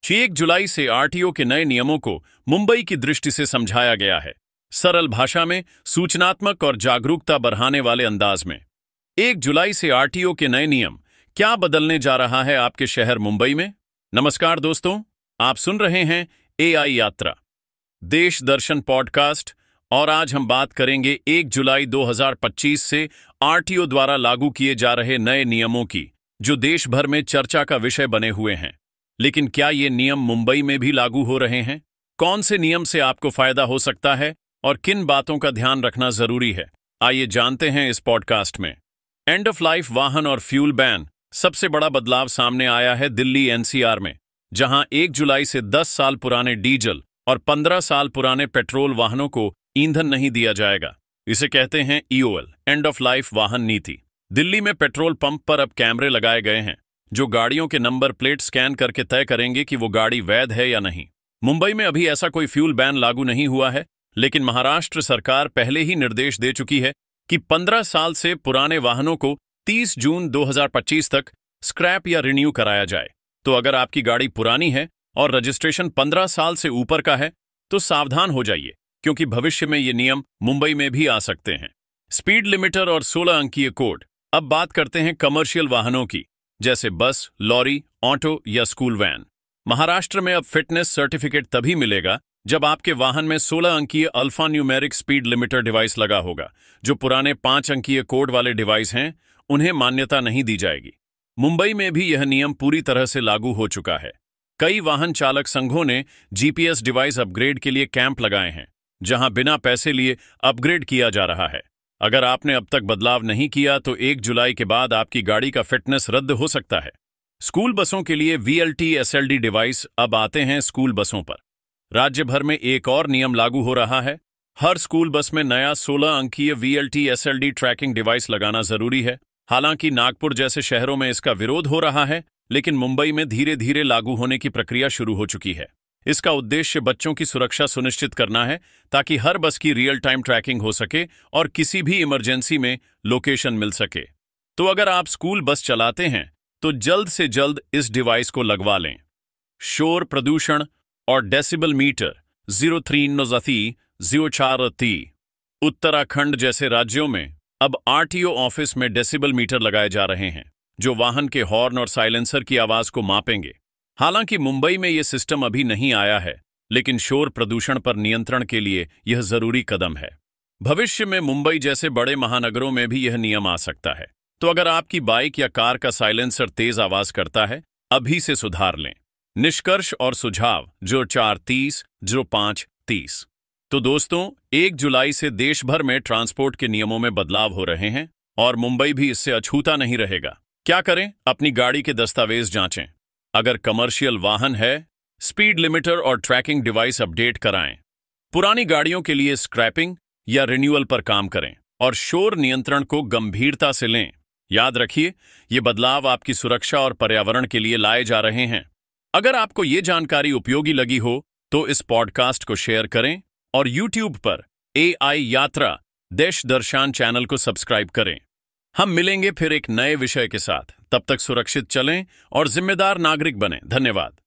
1 जुलाई से आरटीओ के नए नियमों को मुंबई की दृष्टि से समझाया गया है, सरल भाषा में, सूचनात्मक और जागरूकता बढ़ाने वाले अंदाज में। 1 जुलाई से आरटीओ के नए नियम क्या बदलने जा रहा है आपके शहर मुंबई में। नमस्कार दोस्तों, आप सुन रहे हैं एआई यात्रा, देश दर्शन पॉडकास्ट, और आज हम बात करेंगे 1 जुलाई 2025 से आरटीओ द्वारा लागू किए जा रहे नए नियमों की, जो देश भर में चर्चा का विषय बने हुए हैं। लेकिन क्या ये नियम मुंबई में भी लागू हो रहे हैं? कौन से नियम से आपको फायदा हो सकता है और किन बातों का ध्यान रखना जरूरी है, आइए जानते हैं इस पॉडकास्ट में। एंड ऑफ लाइफ वाहन और फ्यूल बैन। सबसे बड़ा बदलाव सामने आया है दिल्ली एनसीआर में, जहां 1 जुलाई से 10 साल पुराने डीजल और 15 साल पुराने पेट्रोल वाहनों को ईंधन नहीं दिया जाएगा। इसे कहते हैं ईओएल, एंड ऑफ लाइफ वाहन नीति। दिल्ली में पेट्रोल पंप पर अब कैमरे लगाए गए हैं, जो गाड़ियों के नंबर प्लेट स्कैन करके तय करेंगे कि वो गाड़ी वैध है या नहीं। मुंबई में अभी ऐसा कोई फ्यूल बैन लागू नहीं हुआ है, लेकिन महाराष्ट्र सरकार पहले ही निर्देश दे चुकी है कि 15 साल से पुराने वाहनों को 30 जून 2025 तक स्क्रैप या रिन्यू कराया जाए। तो अगर आपकी गाड़ी पुरानी है और रजिस्ट्रेशन 15 साल से ऊपर का है, तो सावधान हो जाइए, क्योंकि भविष्य में ये नियम मुंबई में भी आ सकते हैं। स्पीड लिमिटर और 16 अंकीय कोड। अब बात करते हैं कमर्शियल वाहनों की, जैसे बस, लॉरी, ऑटो या स्कूल वैन। महाराष्ट्र में अब फिटनेस सर्टिफिकेट तभी मिलेगा जब आपके वाहन में 16 अंकीय alpha numeric speed limiter device लगा होगा। जो पुराने 5 अंकीय कोड वाले डिवाइस हैं, उन्हें मान्यता नहीं दी जाएगी। मुंबई में भी यह नियम पूरी तरह से लागू हो चुका है। कई वाहन चालक संघों ने जीपीएस डिवाइस अपग्रेड के लिए कैंप लगाए हैं, जहां बिना पैसे लिए अपग्रेड किया जा रहा है। अगर आपने अब तक बदलाव नहीं किया तो 1 जुलाई के बाद आपकी गाड़ी का फिटनेस रद्द हो सकता है। स्कूल बसों के लिए वीएलटी एसएलडी डिवाइस अब आते हैं स्कूल बसों पर। राज्य भर में एक और नियम लागू हो रहा है। हर स्कूल बस में नया 16 अंकीय वीएलटी एसएलडी ट्रैकिंग डिवाइस लगाना जरूरी है। हालांकि नागपुर जैसे शहरों में इसका विरोध हो रहा है, लेकिन मुंबई में धीरे धीरे लागू होने की प्रक्रिया शुरू हो चुकी है। इसका उद्देश्य बच्चों की सुरक्षा सुनिश्चित करना है, ताकि हर बस की रियल टाइम ट्रैकिंग हो सके और किसी भी इमरजेंसी में लोकेशन मिल सके। तो अगर आप स्कूल बस चलाते हैं तो जल्द से जल्द इस डिवाइस को लगवा लें। शोर प्रदूषण और डेसिबल मीटर 03 उत्तराखंड जैसे राज्यों में अब आरटीओ ऑफिस में डेसिबल मीटर लगाए जा रहे हैं, जो वाहन के हॉर्न और साइलेंसर की आवाज को मापेंगे। हालांकि मुंबई में यह सिस्टम अभी नहीं आया है, लेकिन शोर प्रदूषण पर नियंत्रण के लिए यह जरूरी कदम है। भविष्य में मुंबई जैसे बड़े महानगरों में भी यह नियम आ सकता है। तो अगर आपकी बाइक या कार का साइलेंसर तेज आवाज करता है, अभी से सुधार लें। निष्कर्ष और सुझाव 0430-0530। तो दोस्तों, 1 जुलाई से देश भर में ट्रांसपोर्ट के नियमों में बदलाव हो रहे हैं और मुंबई भी इससे अछूता नहीं रहेगा। क्या करें? अपनी गाड़ी के दस्तावेज जांचें। अगर कमर्शियल वाहन है, स्पीड लिमिटर और ट्रैकिंग डिवाइस अपडेट कराएं। पुरानी गाड़ियों के लिए स्क्रैपिंग या रिन्यूअल पर काम करें और शोर नियंत्रण को गंभीरता से लें। याद रखिए, ये बदलाव आपकी सुरक्षा और पर्यावरण के लिए लाए जा रहे हैं। अगर आपको ये जानकारी उपयोगी लगी हो तो इस पॉडकास्ट को शेयर करें और YouTube पर एआई यात्रा देश दर्शन चैनल को सब्सक्राइब करें। हम मिलेंगे फिर एक नए विषय के साथ। तब तक सुरक्षित चलें और जिम्मेदार नागरिक बनें। धन्यवाद।